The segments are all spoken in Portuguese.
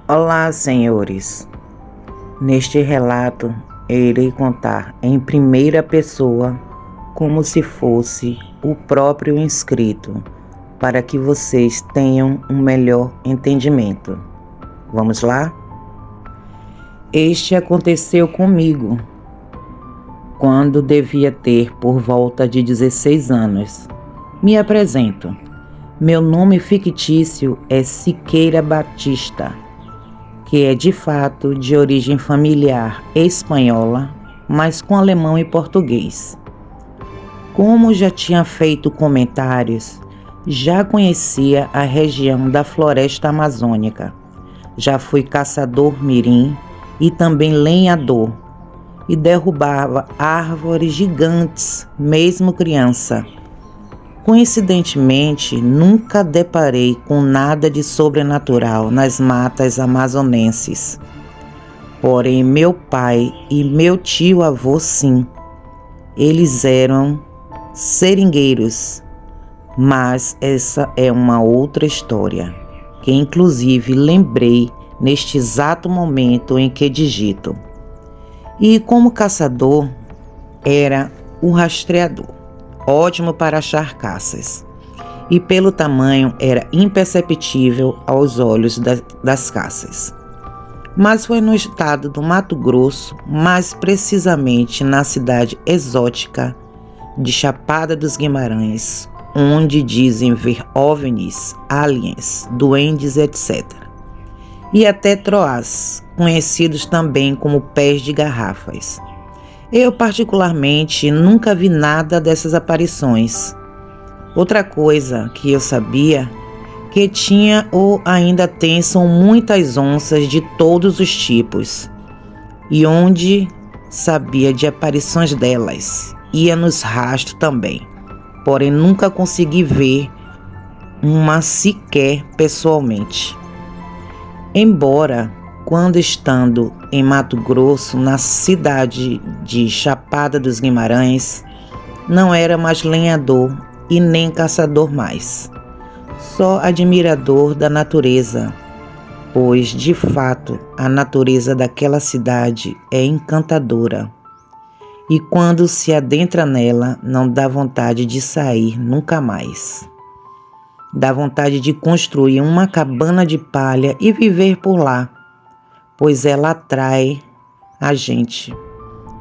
Olá, senhores. Neste relato, eu irei contar em primeira pessoa, como se fosse o próprio inscrito, para que vocês tenham um melhor entendimento. Vamos lá? Este aconteceu comigo quando devia ter por volta de 16 anos. Me apresento. Meu nome fictício é Siqueira Batista, que é de fato de origem familiar espanhola, mas com alemão e português. Como já tinha feito comentários, já conhecia a região da floresta amazônica. Já fui caçador mirim e também lenhador, e derrubava árvores gigantes, mesmo criança. Coincidentemente, nunca deparei com nada de sobrenatural nas matas amazonenses. Porém, meu pai e meu tio-avô sim. Eles eram seringueiros. Mas essa é uma outra história, que inclusive lembrei neste exato momento em que digito. E como caçador, era um rastreador, ótimo para achar caças, e pelo tamanho era imperceptível aos olhos das caças. Mas foi no estado do Mato Grosso, mais precisamente na cidade exótica de Chapada dos Guimarães, onde dizem ver OVNIs, aliens, duendes, etc. E até troás, conhecidos também como pés de garrafas. Eu, particularmente, nunca vi nada dessas aparições. Outra coisa que eu sabia, que tinha ou ainda tem, são muitas onças de todos os tipos. E onde sabia de aparições delas, ia nos rastros também. Porém, nunca consegui ver uma sequer pessoalmente. Embora, quando estando em Mato Grosso, na cidade de Chapada dos Guimarães, não era mais lenhador e nem caçador mais, só admirador da natureza, pois, de fato, a natureza daquela cidade é encantadora. E quando se adentra nela, não dá vontade de sair nunca mais. Dá vontade de construir uma cabana de palha e viver por lá, pois ela atrai a gente.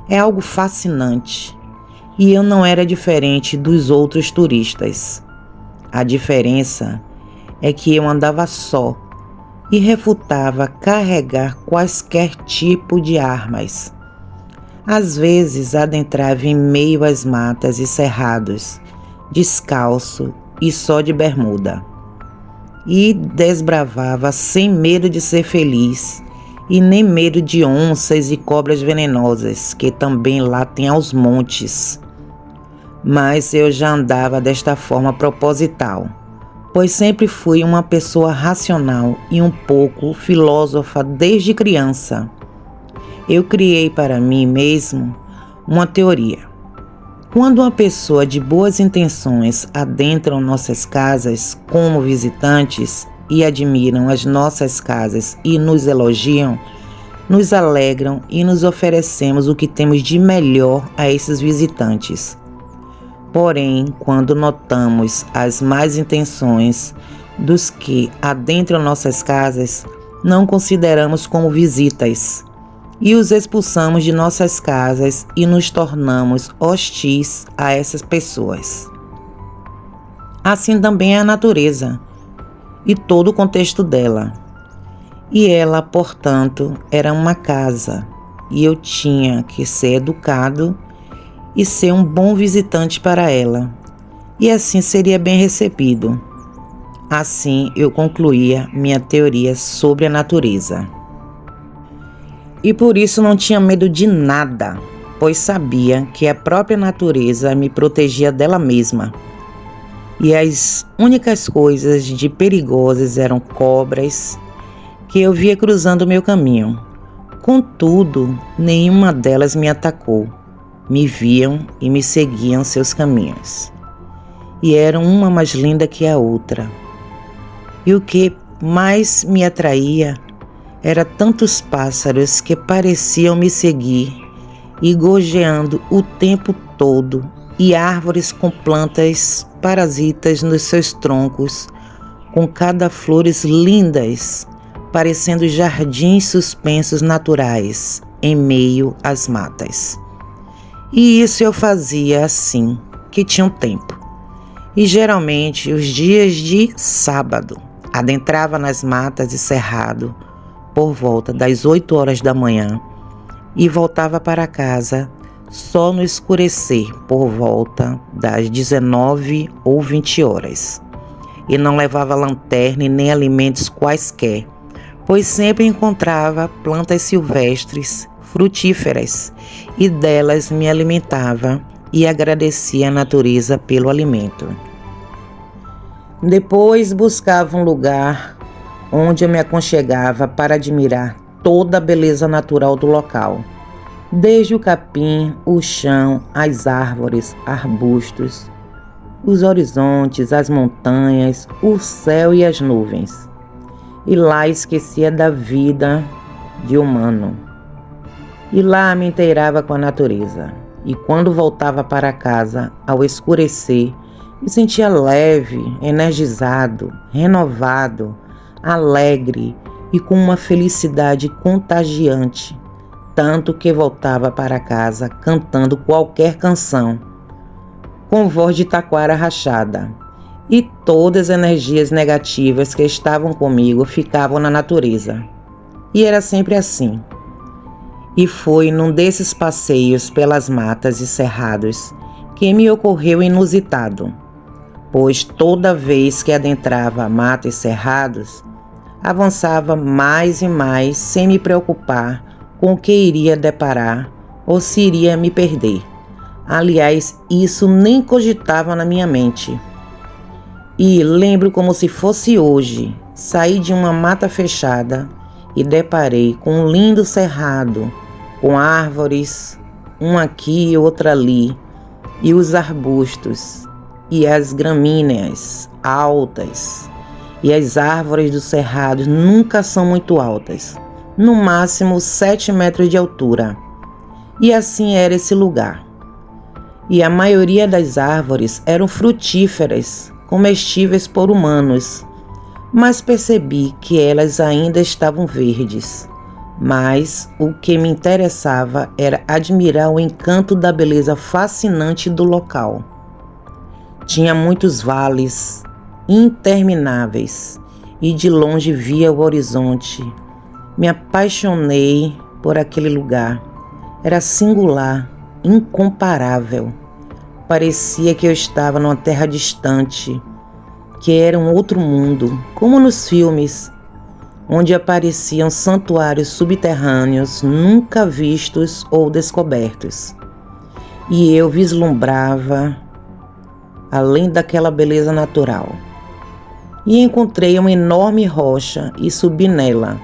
É algo fascinante. E eu não era diferente dos outros turistas. A diferença é que eu andava só e refutava carregar quaisquer tipo de armas. Às vezes adentrava em meio às matas e cerrados, descalço e só de bermuda. E desbravava sem medo de ser feliz e nem medo de onças e cobras venenosas, que também lá tem aos montes. Mas eu já andava desta forma proposital, pois sempre fui uma pessoa racional e um pouco filósofa desde criança. Eu criei para mim mesmo uma teoria. Quando uma pessoa de boas intenções adentram nossas casas como visitantes e admiram as nossas casas e nos elogiam, nos alegram e nos oferecemos o que temos de melhor a esses visitantes. Porém, quando notamos as más intenções dos que adentram nossas casas, não consideramos como visitas e os expulsamos de nossas casas e nos tornamos hostis a essas pessoas. Assim também é a natureza e todo o contexto dela. E ela, portanto, era uma casa e eu tinha que ser educado e ser um bom visitante para ela, e assim seria bem recebido. Assim eu concluía minha teoria sobre a natureza. E por isso não tinha medo de nada, pois sabia que a própria natureza me protegia dela mesma. E as únicas coisas de perigosas eram cobras que eu via cruzando meu caminho. Contudo, nenhuma delas me atacou. Me viam e me seguiam seus caminhos. E eram uma mais linda que a outra. E o que mais me atraía Era tantos pássaros que pareciam me seguir e gorjeando o tempo todo, e árvores com plantas parasitas nos seus troncos, com cada flores lindas, parecendo jardins suspensos naturais em meio às matas. E isso eu fazia assim, que tinha um tempo. E geralmente os dias de sábado, adentrava nas matas e cerrado por volta das 8 horas da manhã e voltava para casa só no escurecer por volta das 19 ou 20 horas. E não levava lanterna e nem alimentos quaisquer, pois sempre encontrava plantas silvestres, frutíferas, e delas me alimentava e agradecia a natureza pelo alimento. Depois buscava um lugar onde eu me aconchegava para admirar toda a beleza natural do local, desde o capim, o chão, as árvores, arbustos, os horizontes, as montanhas, o céu e as nuvens. E lá esquecia da vida de humano. E lá me inteirava com a natureza. E quando voltava para casa, ao escurecer, me sentia leve, energizado, renovado, alegre e com uma felicidade contagiante, tanto que voltava para casa cantando qualquer canção, com voz de taquara rachada, e todas as energias negativas que estavam comigo ficavam na natureza. E era sempre assim. E foi num desses passeios pelas matas e cerrados que me ocorreu inusitado, pois toda vez que adentrava matas e cerrados, avançava mais e mais sem me preocupar com o que iria deparar ou se iria me perder. Aliás, isso nem cogitava na minha mente. E lembro como se fosse hoje, saí de uma mata fechada e deparei com um lindo cerrado, com árvores, uma aqui e outra ali, e os arbustos, e as gramíneas altas, e as árvores do cerrado nunca são muito altas, no máximo 7 metros de altura. E assim era esse lugar. E a maioria das árvores eram frutíferas, comestíveis por humanos, mas percebi que elas ainda estavam verdes. Mas o que me interessava era admirar o encanto da beleza fascinante do local. Tinha muitos vales intermináveis e de longe via o horizonte. Me apaixonei por aquele lugar. Era singular, incomparável. Parecia que eu estava numa terra distante, que era um outro mundo, como nos filmes, onde apareciam santuários subterrâneos nunca vistos ou descobertos. E eu vislumbrava além daquela beleza natural. E encontrei uma enorme rocha e subi nela.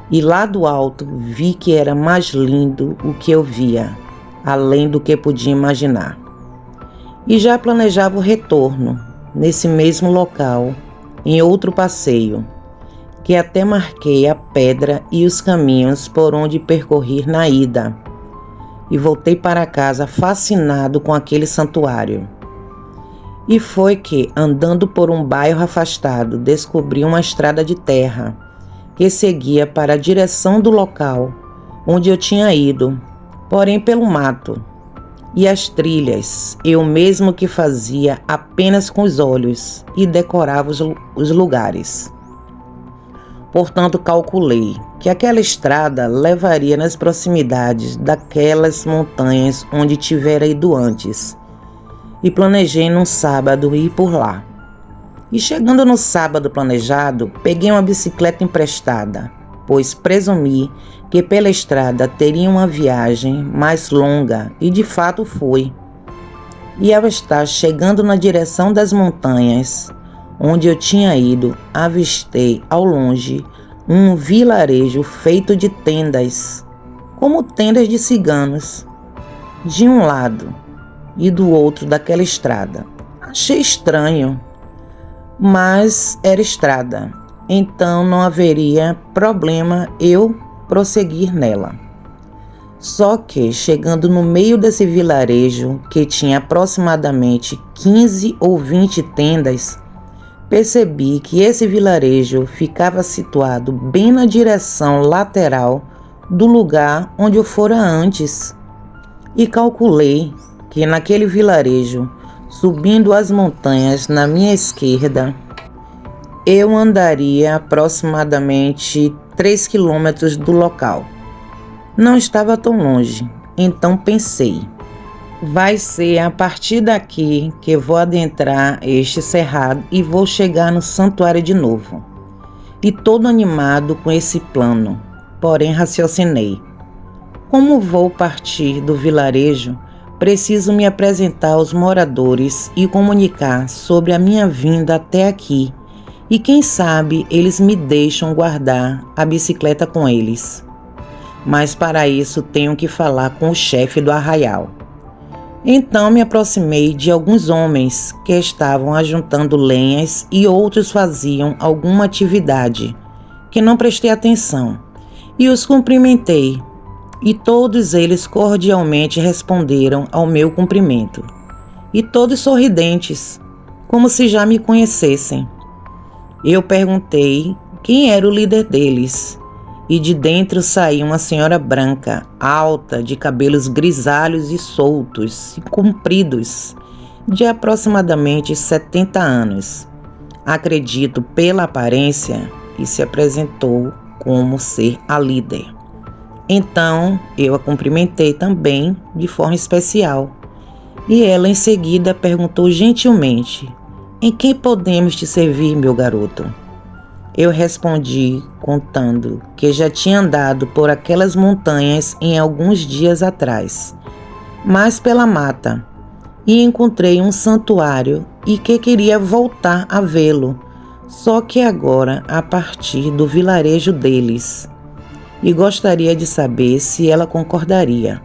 E lá do alto vi que era mais lindo o que eu via, além do que podia imaginar. E já planejava o retorno, nesse mesmo local, em outro passeio, que até marquei a pedra e os caminhos por onde percorrer na ida, e voltei para casa fascinado com aquele santuário. E foi que, andando por um bairro afastado, descobri uma estrada de terra que seguia para a direção do local onde eu tinha ido, porém pelo mato. E as trilhas, eu mesmo que fazia apenas com os olhos e decorava os lugares. Portanto, calculei que aquela estrada levaria nas proximidades daquelas montanhas onde tivera ido antes, e planejei num sábado ir por lá. E chegando no sábado planejado, peguei uma bicicleta emprestada, pois presumi que pela estrada teria uma viagem mais longa, e de fato foi. E ao estar chegando na direção das montanhas, onde eu tinha ido, avistei ao longe um vilarejo feito de tendas, como tendas de ciganos, de um lado e do outro daquela estrada. Achei estranho, mas era estrada, então não haveria problema eu prosseguir nela. Só que, chegando no meio desse vilarejo, que tinha aproximadamente 15 ou 20 tendas, percebi que esse vilarejo ficava situado bem na direção lateral do lugar onde eu fora antes. E calculei que naquele vilarejo, subindo as montanhas na minha esquerda, eu andaria aproximadamente 3 quilômetros do local. Não estava tão longe, então pensei, vai ser a partir daqui que vou adentrar este cerrado e vou chegar no santuário de novo. E todo animado com esse plano, porém raciocinei. Como vou partir do vilarejo, preciso me apresentar aos moradores e comunicar sobre a minha vinda até aqui. E quem sabe eles me deixam guardar a bicicleta com eles. Mas para isso tenho que falar com o chefe do arraial. Então me aproximei de alguns homens que estavam ajuntando lenhas e outros faziam alguma atividade, que não prestei atenção, e os cumprimentei, e todos eles cordialmente responderam ao meu cumprimento, e todos sorridentes, como se já me conhecessem. Eu perguntei quem era o líder deles, e de dentro saiu uma senhora branca, alta, de cabelos grisalhos e soltos e compridos, de aproximadamente 70 anos. Acredito pela aparência, e se apresentou como ser a líder. Então eu a cumprimentei também de forma especial, e ela em seguida perguntou gentilmente: "Em que podemos te servir, meu garoto?" Eu respondi contando que já tinha andado por aquelas montanhas em alguns dias atrás, mas pela mata, e encontrei um santuário e que queria voltar a vê-lo, só que agora a partir do vilarejo deles, e gostaria de saber se ela concordaria.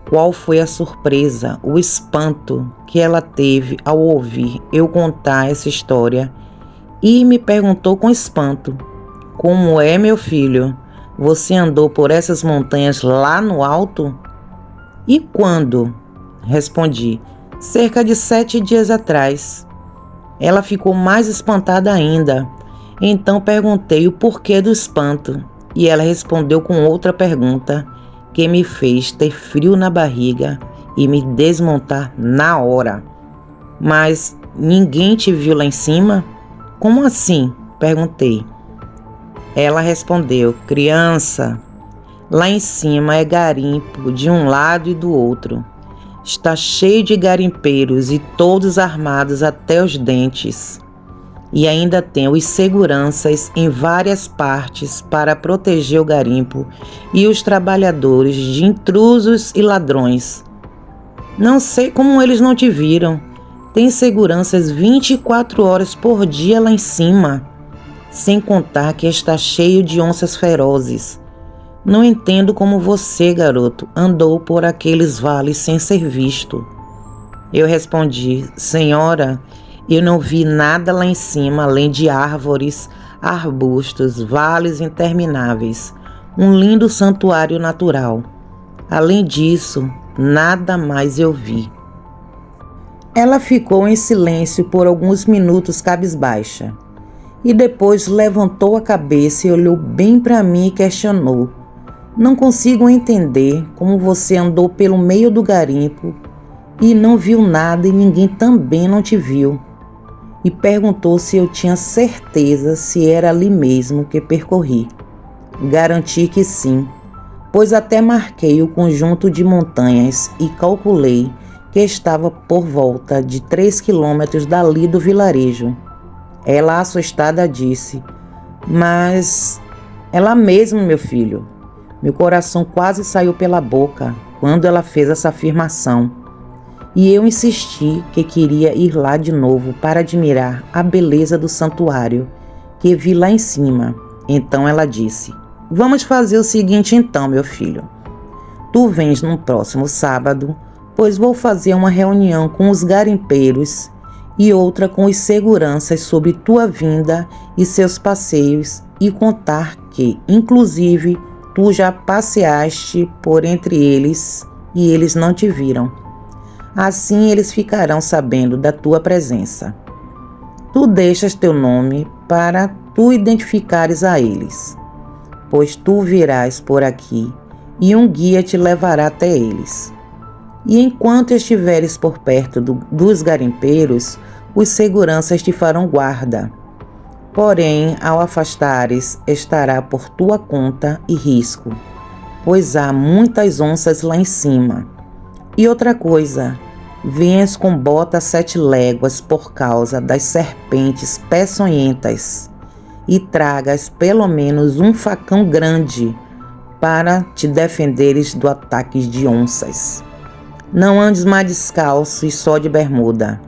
Qual foi a surpresa, o espanto que ela teve ao ouvir eu contar essa história, e me perguntou com espanto: "Como é, meu filho? Você andou por essas montanhas lá no alto?" "E quando?" Respondi: "Cerca de 7 dias atrás." Ela ficou mais espantada ainda. Então perguntei o porquê do espanto, e ela respondeu com outra pergunta que me fez ter frio na barriga e me desmontar na hora. "Mas ninguém te viu lá em cima?" "Como assim?" perguntei. Ela respondeu: "Criança, lá em cima é garimpo de um lado e do outro. Está cheio de garimpeiros e todos armados até os dentes. E ainda tem os seguranças em várias partes para proteger o garimpo e os trabalhadores de intrusos e ladrões. Não sei como eles não te viram. Tem seguranças 24 horas por dia lá em cima, sem contar que está cheio de onças ferozes. Não entendo como você, garoto, andou por aqueles vales sem ser visto." Eu respondi: "Senhora, eu não vi nada lá em cima além de árvores, arbustos, vales intermináveis, um lindo santuário natural. Além disso, nada mais eu vi." Ela ficou em silêncio por alguns minutos cabisbaixa, e depois levantou a cabeça e olhou bem para mim e questionou: "Não consigo entender como você andou pelo meio do garimpo e não viu nada e ninguém também não te viu." E perguntou se eu tinha certeza se era ali mesmo que percorri. Garanti que sim, pois até marquei o conjunto de montanhas e calculei que estava por volta de 3 quilômetros dali do vilarejo. Ela, assustada, disse: "Mas é lá mesmo, meu filho." Meu coração quase saiu pela boca quando ela fez essa afirmação, e eu insisti que queria ir lá de novo para admirar a beleza do santuário que vi lá em cima. Então ela disse: "Vamos fazer o seguinte então, meu filho. Tu vens no próximo sábado, pois vou fazer uma reunião com os garimpeiros e outra com os seguranças sobre tua vinda e seus passeios, e contar que, inclusive, tu já passeaste por entre eles e eles não te viram. Assim eles ficarão sabendo da tua presença. Tu deixas teu nome para tu identificares a eles, pois tu virás por aqui e um guia te levará até eles. E enquanto estiveres por perto dos garimpeiros, os seguranças te farão guarda. Porém, ao afastares, estará por tua conta e risco, pois há muitas onças lá em cima. E outra coisa, venhas com bota 7 léguas por causa das serpentes peçonhentas, e tragas pelo menos um facão grande para te defenderes do ataque de onças. Não andes mais descalço e só de bermuda,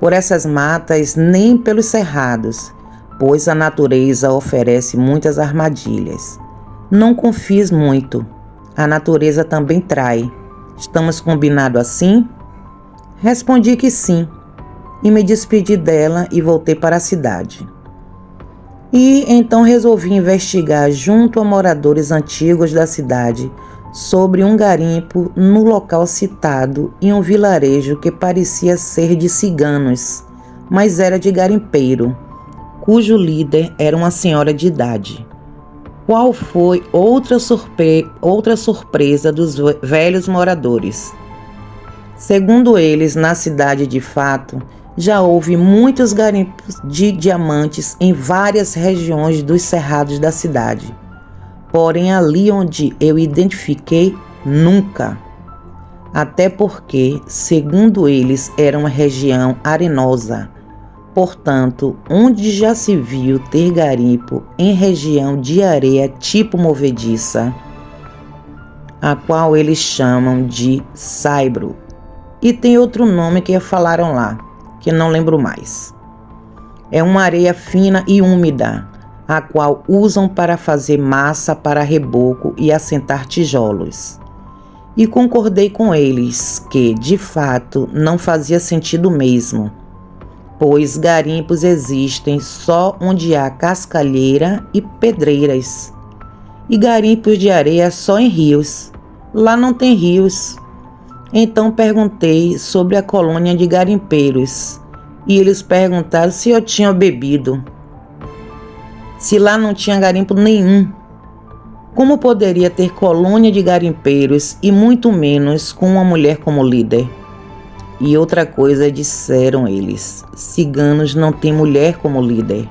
por essas matas nem pelos cerrados, pois a natureza oferece muitas armadilhas. Não confies muito, a natureza também trai. Estamos combinados assim? Respondi que sim, e me despedi dela e voltei para a cidade. E então resolvi investigar junto a moradores antigos da cidade sobre um garimpo no local citado em um vilarejo que parecia ser de ciganos, mas era de garimpeiro, cujo líder era uma senhora de idade. Qual foi outra surpresa dos velhos moradores? Segundo eles, na cidade de fato, já houve muitos garimpos de diamantes em várias regiões dos cerrados da cidade. Porém, ali onde eu identifiquei, nunca. Até porque, segundo eles, era uma região arenosa. Portanto, onde já se viu ter garimpo em região de areia tipo movediça, a qual eles chamam de saibro. E tem outro nome que falaram lá, que não lembro mais. É uma areia fina e úmida, a qual usam para fazer massa para reboco e assentar tijolos. E concordei com eles que, de fato, não fazia sentido mesmo, pois garimpos existem só onde há cascalheira e pedreiras, e garimpos de areia só em rios. Lá não tem rios. Então perguntei sobre a colônia de garimpeiros, e eles perguntaram se eu tinha bebido. Se lá não tinha garimpo nenhum, como poderia ter colônia de garimpeiros e muito menos com uma mulher como líder? E outra coisa disseram eles, ciganos não têm mulher como líder.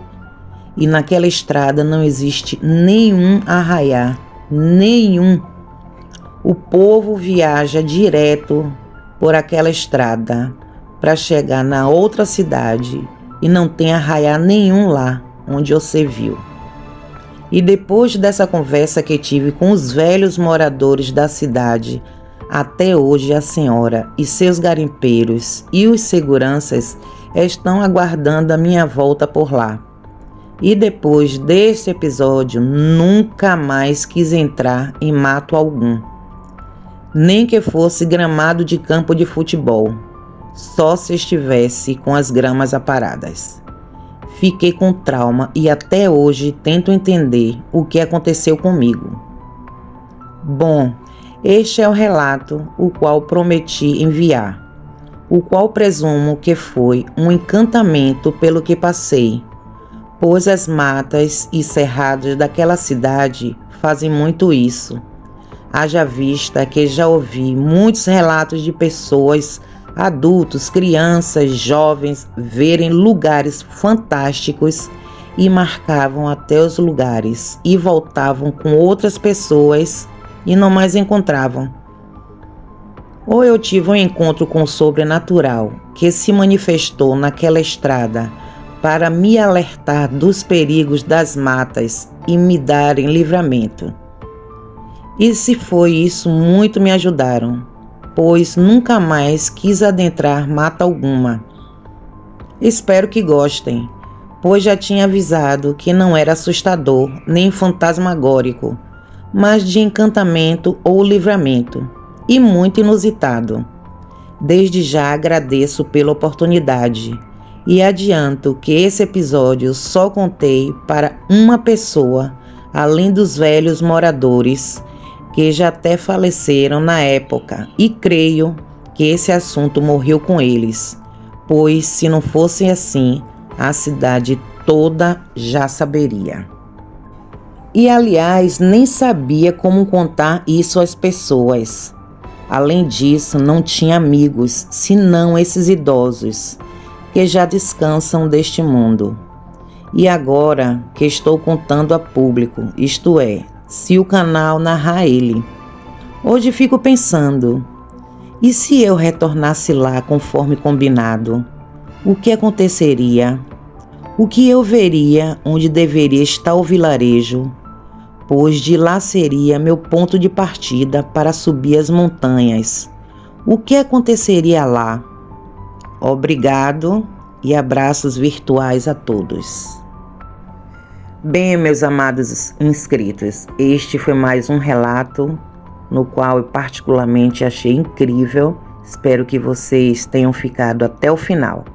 E naquela estrada não existe nenhum arraiá, nenhum. O povo viaja direto por aquela estrada para chegar na outra cidade e não tem arraiá nenhum lá onde você viu. E depois dessa conversa que tive com os velhos moradores da cidade, até hoje a senhora e seus garimpeiros e os seguranças estão aguardando a minha volta por lá. E depois deste episódio, nunca mais quis entrar em mato algum, nem que fosse gramado de campo de futebol, só se estivesse com as gramas aparadas. Fiquei com trauma e até hoje tento entender o que aconteceu comigo. Bom, este é o relato o qual prometi enviar, o qual presumo que foi um encantamento pelo que passei, pois as matas e cerrados daquela cidade fazem muito isso. Haja vista que já ouvi muitos relatos de pessoas, adultos, crianças, jovens, verem lugares fantásticos e marcavam até os lugares e voltavam com outras pessoas e não mais encontravam. Ou eu tive um encontro com o sobrenatural que se manifestou naquela estrada para me alertar dos perigos das matas e me darem livramento. E se foi isso, muito me ajudaram, pois nunca mais quis adentrar mata alguma. Espero que gostem, pois já tinha avisado que não era assustador nem fantasmagórico, mas de encantamento ou livramento, e muito inusitado. Desde já agradeço pela oportunidade E adianto que esse episódio só contei para uma pessoa, além dos velhos moradores, que já até faleceram na época, e creio que esse assunto morreu com eles, pois se não fosse assim, a cidade toda já saberia. E aliás, nem sabia como contar isso às pessoas. Além disso, não tinha amigos, senão esses idosos, que já descansam deste mundo. E agora que estou contando a público, isto é, se o canal narrar ele. Hoje fico pensando, e se eu retornasse lá conforme combinado? O que aconteceria? O que eu veria onde deveria estar o vilarejo? Pois de lá seria meu ponto de partida para subir as montanhas. O que aconteceria lá? Obrigado e abraços virtuais a todos. Bem, meus amados inscritos, este foi mais um relato no qual eu particularmente achei incrível. Espero que vocês tenham ficado até o final.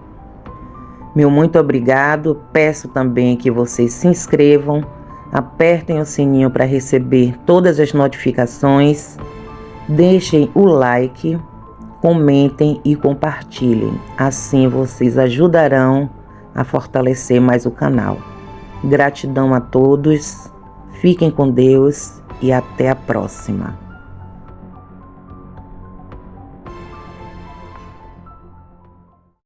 Meu muito obrigado. Peço também que vocês se inscrevam, apertem o sininho para receber todas as notificações, deixem o like, comentem e compartilhem. Assim vocês ajudarão a fortalecer mais o canal. Gratidão a todos, fiquem com Deus e até a próxima.